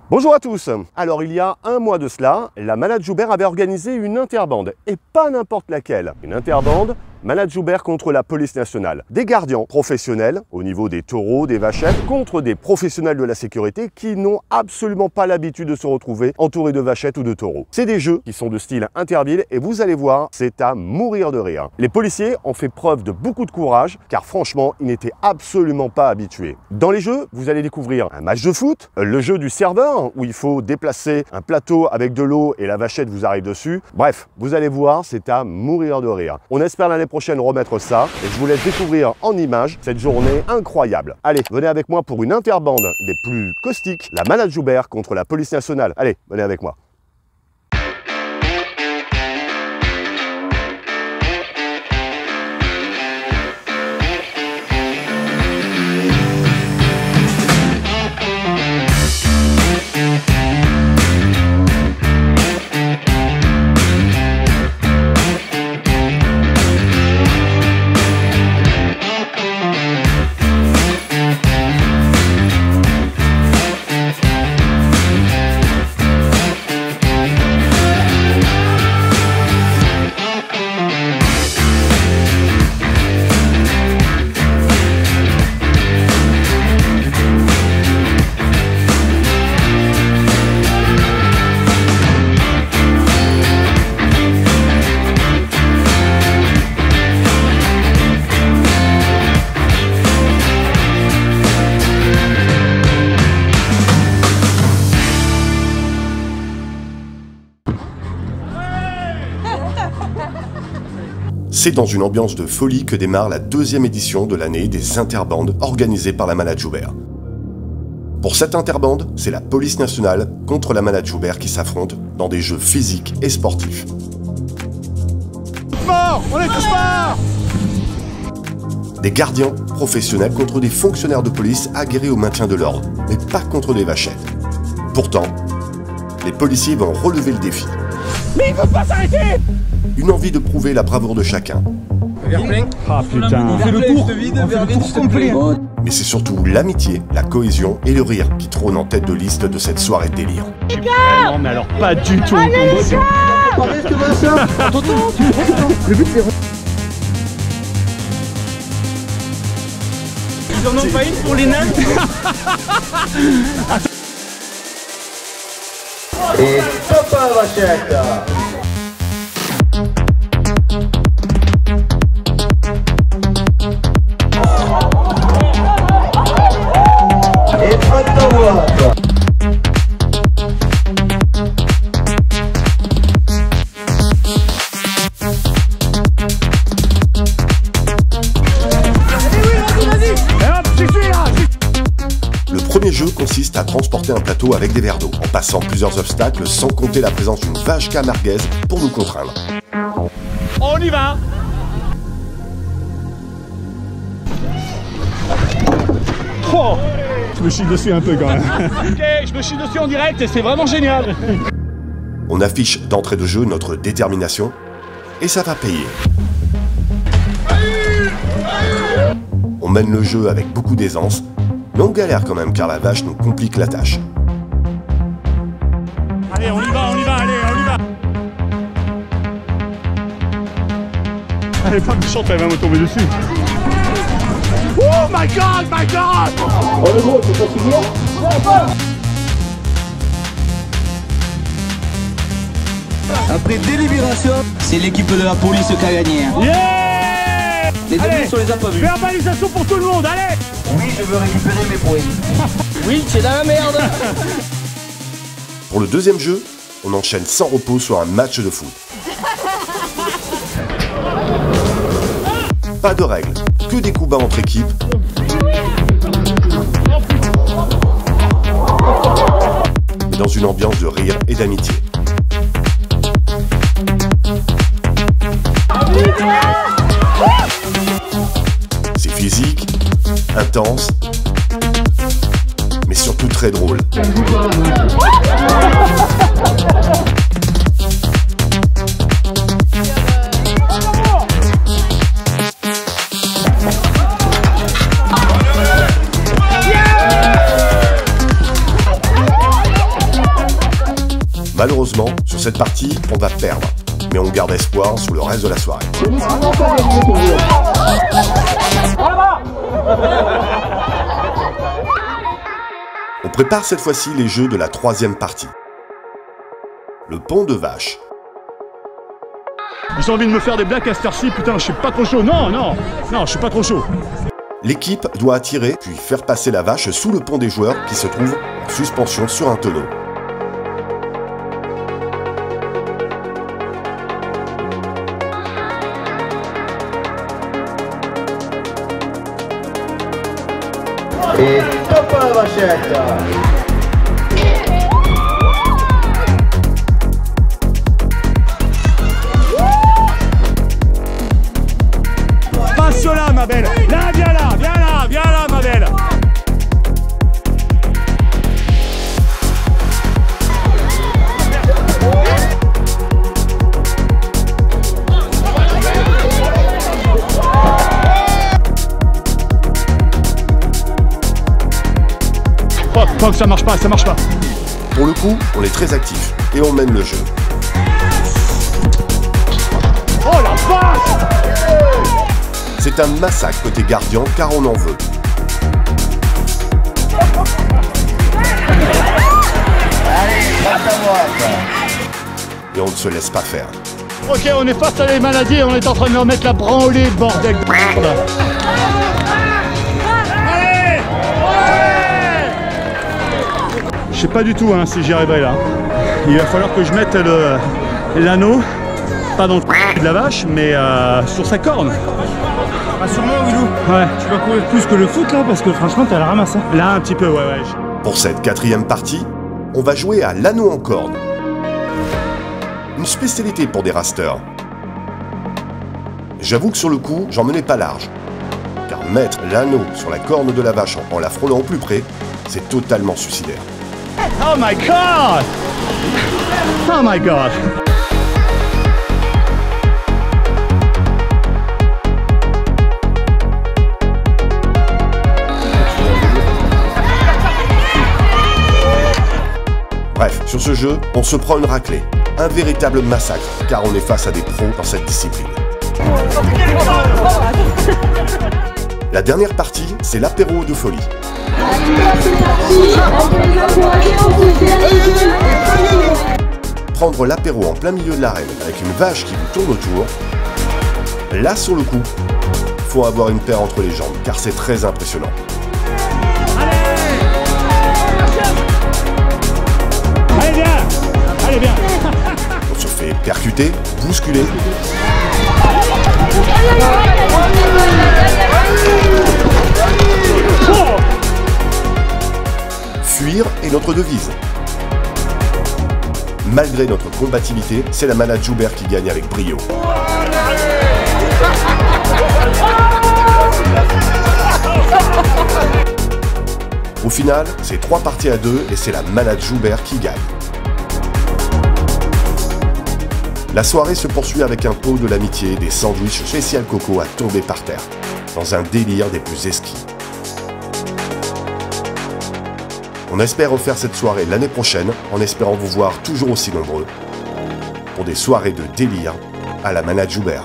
Bonjour à tous. Alors il y a un mois de cela, la Malade Joubert avait organisé une interbande, et pas n'importe laquelle. Une interbande Malade Joubert contre la police nationale. Des gardiens professionnels, au niveau des taureaux, des vachettes, contre des professionnels de la sécurité qui n'ont absolument pas l'habitude de se retrouver entourés de vachettes ou de taureaux. C'est des jeux qui sont de style interville et vous allez voir, c'est à mourir de rire. Les policiers ont fait preuve de beaucoup de courage car franchement, ils n'étaient absolument pas habitués. Dans les jeux, vous allez découvrir un match de foot, le jeu du serveur où il faut déplacer un plateau avec de l'eau et la vachette vous arrive dessus. Bref, vous allez voir, c'est à mourir de rire. On espère l'année prochaine remettre ça et je vous laisse découvrir en images cette journée incroyable. Allez, venez avec moi pour une interbande des plus caustiques, la Malade Joubert contre la police nationale. Allez, venez avec moi. C'est dans une ambiance de folie que démarre la deuxième édition de l'année des interbandes organisées par la Malade Joubert. Pour cette interbande, c'est la police nationale contre la Malade Joubert qui s'affrontent dans des jeux physiques et sportifs. Mort, on est tous morts. Des gardiens professionnels contre des fonctionnaires de police aguerris au maintien de l'ordre, mais pas contre des vachettes. Pourtant, les policiers vont relever le défi. Mais il ne faut pas s'arrêter. Une envie de prouver la bravoure de chacun. Ah putain, on fait le tour complet. Mais c'est surtout l'amitié, la cohésion et le rire qui trônent en tête de liste de cette soirée de délire. Non mais alors pas du tout. Allez les gars. Le but c'est... Ils en ont pas une pour les nains. Et stop à la vachette. Et fatta vuota. Le premier jeu consiste à transporter un plateau avec des verres d'eau, en passant plusieurs obstacles sans compter la présence d'une vache camarguaise pour nous contraindre. On y va. Oh, je me chie dessus un peu quand même. Ok, je me chie dessus en direct et c'est vraiment génial. On affiche d'entrée de jeu notre détermination et ça va payer. On mène le jeu avec beaucoup d'aisance, mais on galère quand même car la vache nous complique la tâche. Allez, on y va, allez, on y va. Elle est pas méchante, elle va me tomber dessus. Oh my god, my god. Oh le gros, c'est pas toujours. Après délibération, c'est l'équipe de la police qui a gagné. Yeah. Les amis, on les a pas vus. Verbalisation pour tout le monde, allez. Oui, je veux récupérer mes points. Oui, c'est dans la merde. Pour le deuxième jeu, on enchaîne sans repos sur un match de foot. Pas de règles, que des coups bas entre équipes. Et dans une ambiance de rire et d'amitié. C'est physique, intense, mais surtout très drôle. Malheureusement, sur cette partie, on va perdre. Mais on garde espoir sur le reste de la soirée. On prépare cette fois-ci les jeux de la troisième partie. Le pont de vache. Ils ont envie de me faire des blagues à cette heure-ci, putain, je suis pas trop chaud. Non, je suis pas trop chaud. L'équipe doit attirer puis faire passer la vache sous le pont des joueurs qui se trouve en suspension sur un tonneau. Et stop à la vachette. Passe là, ma belle. Là, viens là, ma belle. Fuck, ça marche pas. Pour le coup, on est très actif et on mène le jeu. Oh la vache! C'est un massacre côté gardien car on en veut. Et on ne se laisse pas faire. Ok, on est face à les maladies et on est en train de leur mettre la branlée, bordel de merde. Je sais pas du tout si j'y arriverai là. Il va falloir que je mette l'anneau, pas dans le de la vache, mais sur sa corne. Rassure-moi, Willou. Ouais. Tu vas courir plus que le foot là, parce que franchement, t'as la ramasse. Hein. Là, un petit peu, ouais. Pour cette quatrième partie, on va jouer à l'anneau en corde. Une spécialité pour des rasters. J'avoue que sur le coup, j'en menais pas large. Car mettre l'anneau sur la corne de la vache en la frôlant au plus près, c'est totalement suicidaire. Oh my god! Oh my god! Bref, sur ce jeu, on se prend une raclée. Un véritable massacre, car on est face à des pros dans cette discipline. La dernière partie, c'est l'apéro de folie. Prendre l'apéro en plein milieu de l'arène avec une vache qui vous tourne autour, là sur le coup, faut avoir une paire entre les jambes, car c'est très impressionnant. Allez, viens! On se fait percuter, bousculer. Fuir est notre devise. Malgré notre combativité, c'est la manade Joubert qui gagne avec brio. Au final, c'est 3 parties à 2 et c'est la manade Joubert qui gagne. La soirée se poursuit avec un pot de l'amitié et des sandwichs spécial coco à tomber par terre, dans un délire des plus esquis. On espère refaire cette soirée l'année prochaine, en espérant vous voir toujours aussi nombreux, pour des soirées de délire à la manade Joubert.